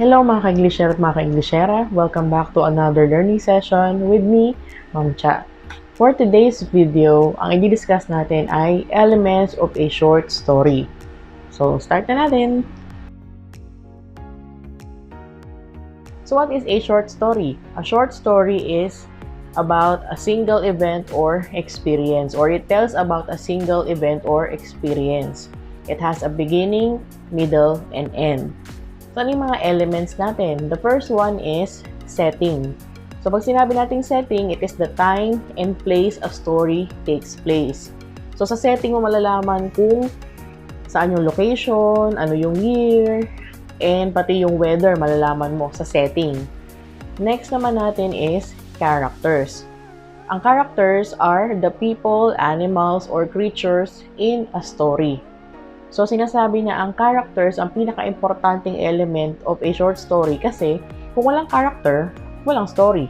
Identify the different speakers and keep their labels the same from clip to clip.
Speaker 1: Hello mga ka-Englisher at mga ka-Englishera. Welcome back to another learning session with me, Ma'am Cha. For today's video, ang i-discuss natin ay elements of a short story. So, start na natin! So, what is a short story? A short story is about a single event or experience, or it tells about a single event or experience. It has a beginning, middle, and end. So, ano yung mga elements natin? The first one is setting. So, pag sinabi nating setting, it is the time and place a story takes place. So, sa setting mo malalaman kung saan yung location, ano yung year, and pati yung weather malalaman mo sa setting. Next naman natin is characters. Ang characters are the people, animals, or creatures in a story. So, sinasabi niya ang characters ang pinaka-importanting element of a short story kasi kung walang character, walang story.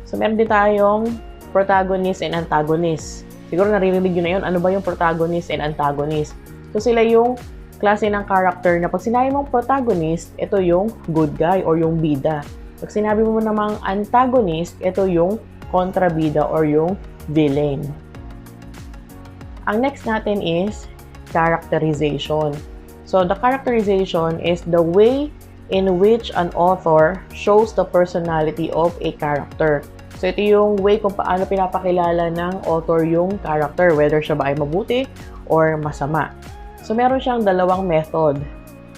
Speaker 1: So, meron din tayong protagonist and antagonist. Siguro naririnig nyo na yun, ano ba yung protagonist and antagonist? So, sila yung klase ng character na pag sinabi mong protagonist, ito yung good guy or yung bida. Pag sinabi mo namang antagonist, ito yung kontrabida or yung villain. Ang next natin is characterization. So, the characterization is the way in which an author shows the personality of a character. So, ito yung way kung paano pinapakilala ng author yung character, whether siya ba ay mabuti or masama. So, meron siyang dalawang method.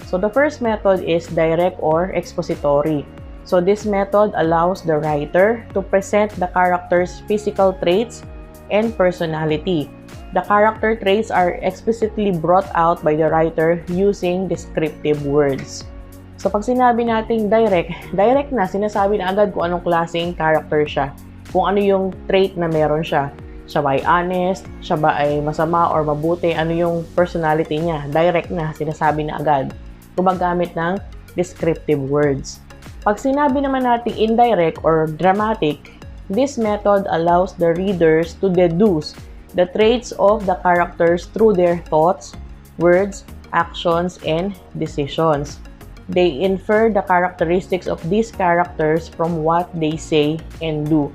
Speaker 1: So, the first method is direct or expository. So, this method allows the writer to present the character's physical traits and personality. The character traits are explicitly brought out by the writer using descriptive words. So, pag sinabi nating direct na, sinasabi na agad kung anong klaseng character siya. Kung ano yung trait na meron siya. Siya ba ay honest? Siya ba ay masama or mabuti? Ano yung personality niya? Direct na, sinasabi na agad. Gumagamit ng descriptive words. Pag sinabi naman nating indirect or dramatic, this method allows the readers to deduce the traits of the characters through their thoughts, words, actions, and decisions. They infer the characteristics of these characters from what they say and do.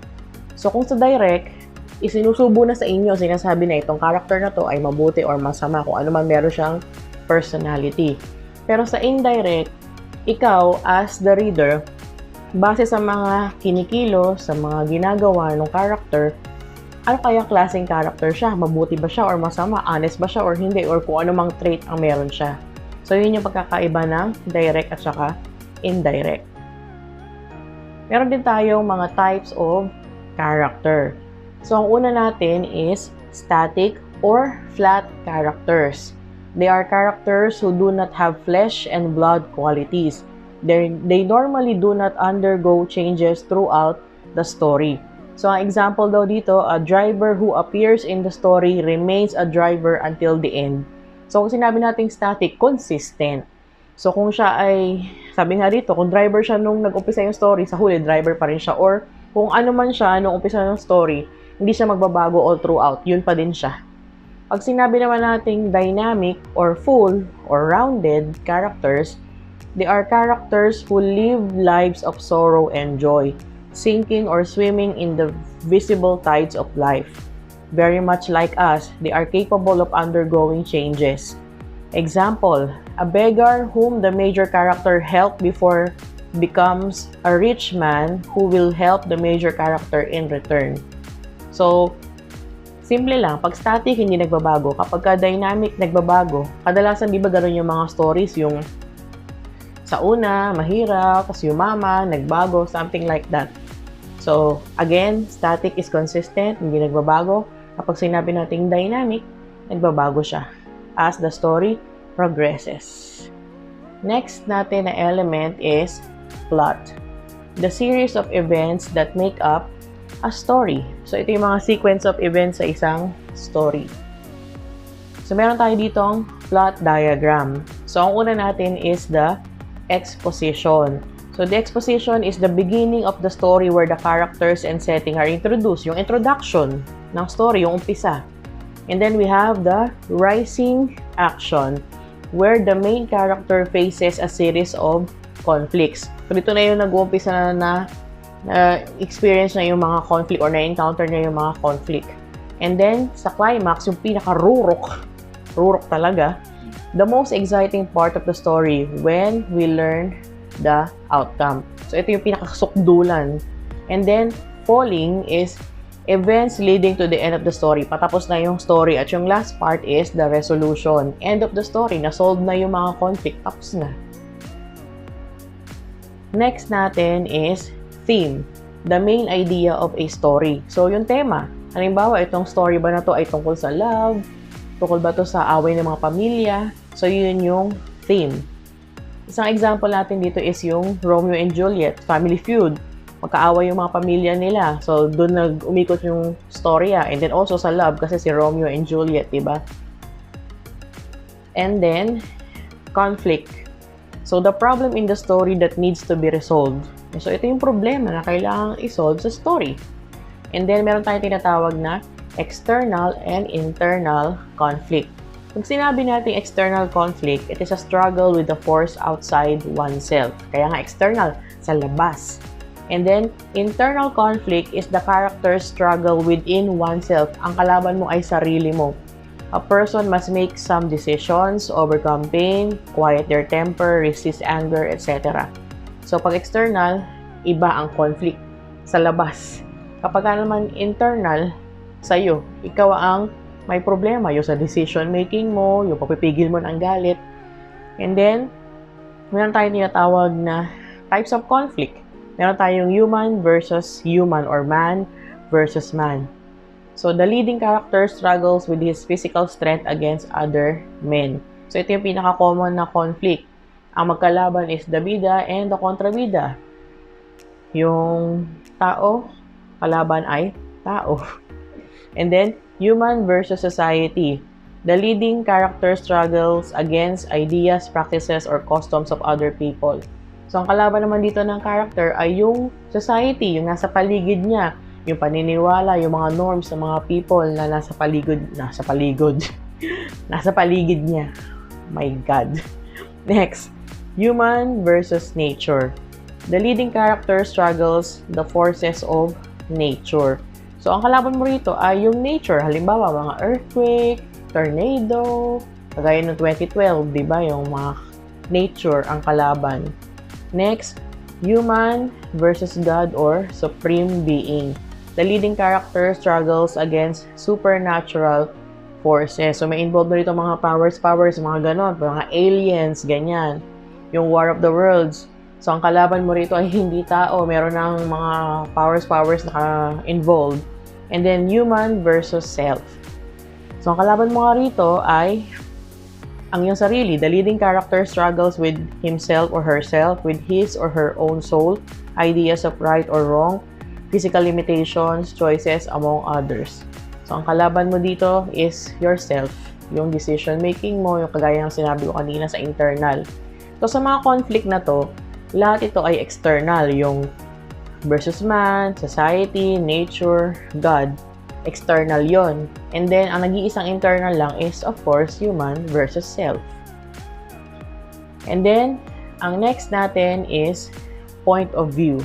Speaker 1: So, kung sa direct, isinusubo na sa inyo, sinasabi na itong character na to ay mabuti or masama, kung ano man meron siyang personality. Pero sa indirect, ikaw as the reader, base sa mga kinikilo, sa mga ginagawa ng character, ano kayang klaseng character siya? Mabuti ba siya or masama? Honest ba siya or hindi? Or kung ano mang trait ang meron siya. So, yun yung pagkakaiba ng direct at saka indirect. Meron din tayong mga types of character. So, ang una natin is static or flat characters. They are characters who do not have flesh and blood qualities. They normally do not undergo changes throughout the story. So, ang example daw dito, a driver who appears in the story remains a driver until the end. So, kung sinabi nating static, consistent. So, kung siya ay, sabi nga dito, kung driver siya nung nag-umpisa yung story, sa huli, driver pa rin siya. Or, kung ano man siya nung umpisa ng story, hindi siya magbabago all throughout. Yun pa din siya. Pag sinabi naman nating dynamic or full or rounded characters, they are characters who live lives of sorrow and joy, sinking or swimming in the visible tides of life. Very much like us, they are capable of undergoing changes. Example, a beggar whom the major character helped before becomes a rich man who will help the major character in return. So, simple lang, pag static hindi nagbabago, kapag dynamic nagbabago, kadalasan di ba gano'n yung mga stories, yung sa una, mahirap, tapos yumaman, nagbago, something like that. So, again, static is consistent, hindi nagbabago. Kapag sinabi nating dynamic, nagbabago siya as the story progresses. Next natin na element is plot. The series of events that make up a story. So, ito yung mga sequence of events sa isang story. So, meron tayo ditong plot diagram. So, ang una natin is the exposition. So, the exposition is the beginning of the story where the characters and setting are introduced. Yung introduction ng story, yung umpisa. And then we have the rising action where the main character faces a series of conflicts. So, dito na yung nag-uumpisa na experience na yung mga conflict or na-encounter na yung mga conflict. And then, sa climax, yung pinaka-rurok talaga, the most exciting part of the story when we learn the outcome. So, ito yung pinaka-sukdulan. And then, falling is events leading to the end of the story. Patapos na yung story. At yung last part is the resolution. End of the story. Na-solve na yung mga conflict. Tapos na. Next natin is theme. The main idea of a story. So, yung tema. Halimbawa, itong story ba na to ay tungkol sa love? Tungkol ba to sa away ng mga pamilya? So, yun yung theme. Isang example natin dito is yung Romeo and Juliet, Family Feud. Magkaaway yung mga pamilya nila. So, doon nag-umikot yung storya. And then also sa love kasi si Romeo and Juliet, diba? And then, conflict. So, the problem in the story that needs to be resolved. So, ito yung problema na kailangang isolve sa story. And then, meron tayong tinatawag na external and internal conflict. Pag sinabi natin external conflict, it is a struggle with the force outside oneself. Kaya nga external, sa labas. And then, internal conflict is the character's struggle within oneself. Ang kalaban mo ay sarili mo. A person must make some decisions, overcome pain, quiet their temper, resist anger, etc. So, pag external, iba ang conflict sa labas. Kapag naman internal, sa'yo, ikaw ang may problema. Yung sa decision making mo, yung papipigil mo ng galit. And then, meron tayong tinatawag na types of conflict. Meron tayong human versus human or man versus man. So, the leading character struggles with his physical strength against other men. So, ito yung pinaka-common na conflict. Ang magkalaban is the bida and the kontrabida. Yung tao, kalaban ay tao. And then, human versus society. The leading character struggles against ideas, practices, or customs of other people. So, ang kalaban naman dito ng character ay yung society, yung nasa paligid niya, yung paniniwala, yung mga norms ng mga people na nasa paligid niya. My God. Next, human versus nature. The leading character struggles the forces of nature. So, ang kalaban mo rito ay yung nature. Halimbawa, mga earthquake, tornado, kagaya ng 2012, di ba? Yung mga nature ang kalaban. Next, human versus God or supreme being. The leading character struggles against supernatural forces. So, may involved na rito mga powers, mga ganon, mga aliens, ganyan. Yung War of the Worlds. So, ang kalaban mo rito ay hindi tao. Meron ng mga powers na involved. And then, human versus self. So, ang kalaban mo nga rito ay ang iyong sarili. The leading character struggles with himself or herself, with his or her own soul, ideas of right or wrong, physical limitations, choices, among others. So, ang kalaban mo dito is yourself. Yung decision making mo, yung kagaya ng sinabi ko kanina sa internal. So, sa mga conflict na to, lahat ito ay external. Yung versus man, society, nature, God. External yon. And then, ang nag-iisang internal lang is, of course, human versus self. And then, ang next natin is point of view.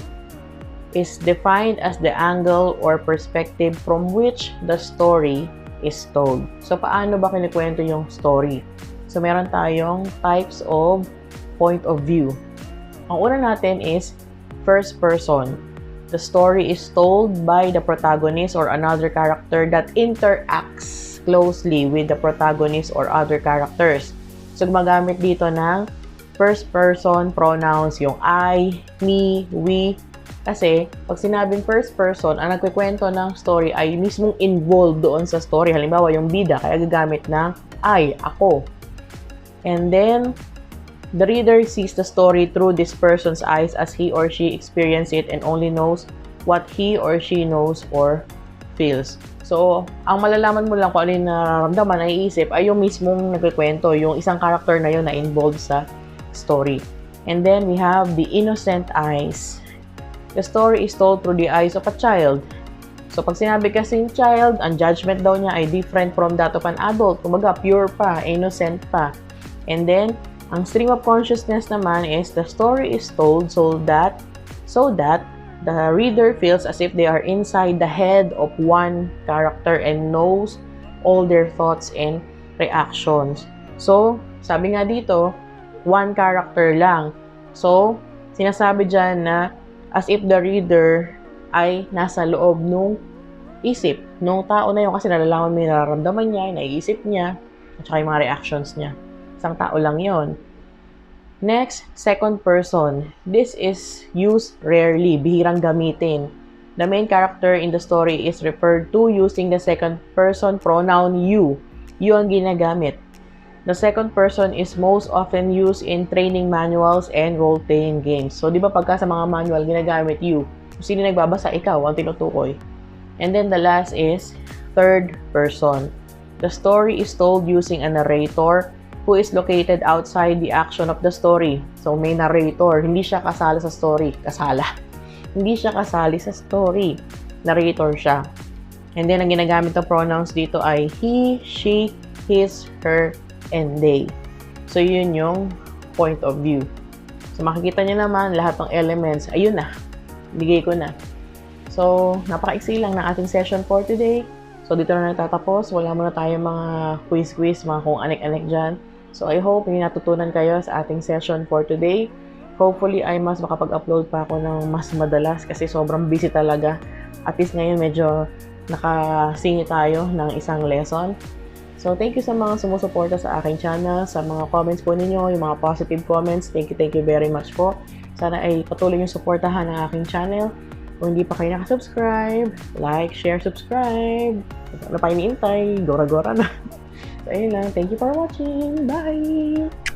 Speaker 1: Is defined as the angle or perspective from which the story is told. So, paano ba kinikwento yung story? So, meron tayong types of point of view. Ang una natin is first person. The story is told by the protagonist or another character that interacts closely with the protagonist or other characters. So, gumagamit dito ng first person pronouns, yung I, me, we. Kasi, pag sinabing first person, ang nagkikwento ng story ay mismong involved doon sa story. Halimbawa, yung bida, kaya gagamit ng I, ako. And then, the reader sees the story through this person's eyes as he or she experiences it and only knows what he or she knows or feels. So, ang malalaman mo lang kung ano yung nararamdaman, naiisip, ay yung mismong nagkikwento, yung isang character na yun na involved sa story. And then, we have the innocent eyes. The story is told through the eyes of a child. So, pag sinabi kasing child, ang judgment daw niya ay different from that of an adult. Kumbaga, pure pa, innocent pa. And then, Ang stream of consciousness naman is the story is told so that the reader feels as if they are inside the head of one character and knows all their thoughts and reactions. So, sabi nga dito, one character lang. So, sinasabi dyan na as if the reader ay nasa loob nung isip nung tao na yun kasi nalalaman mo yung nararamdaman niya, naiisip niya, at saka yung mga reactions niya. Isang tao lang yon. Next, second person. This is used rarely, bihirang gamitin. The main character in the story is referred to using the second person pronoun you. You ang ginagamit. The second person is most often used in training manuals and role-playing games. So, di ba pagka sa mga manual, ginagamit you. Kung sino nagbabasa, ikaw ang tinutukoy. And then the last is third person. The story is told using a narrator who is located outside the action of the story. So, may narrator. Hindi siya kasali sa story. Hindi siya kasali sa story. Narrator siya. And then, ang ginagamit ng pronouns dito ay he, she, his, her, and they. So, yun yung point of view. So, makikita nyo naman lahat ng elements. Ayun na. Bigay ko na. So, napaka-iksi lang ng ating session for today. So, dito na natatapos. Wala muna tayong mga quiz-quiz, mga kung anek-anek dyan. So, I hope may natutunan kayo sa ating session for today. Hopefully, ay mas makapag-upload pa ako ng mas madalas kasi sobrang busy talaga. At least ngayon, medyo nakasingit tayo ng isang lesson. So, thank you sa mga sumusuporta sa aking channel, sa mga comments po ninyo, yung mga positive comments. Thank you very much po. Sana ay patuloy yung suportahan ng aking channel. Kung hindi pa kayo nakasubscribe, like, share, subscribe. Ano pa iniintay? Gora-gora na. So, ayun lang. Thank you for watching. Bye!